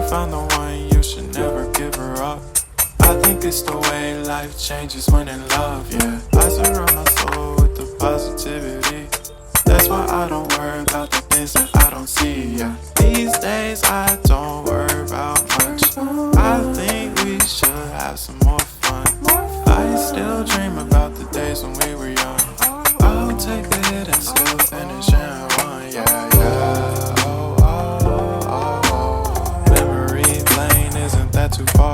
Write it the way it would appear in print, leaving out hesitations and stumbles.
found the one, you should never give her up. I think it's the way life changes when in love, yeah. I surround my soul with the positivity. That's why I don't worry about the things that I don't see, yeah. These days I don't worry about much. I think we should have some more fun. I still dream about the days when we were young. I'll take a hit and still finish and one, yeah, yeah. Oh, oh, oh, oh. Memory lane, isn't that too far?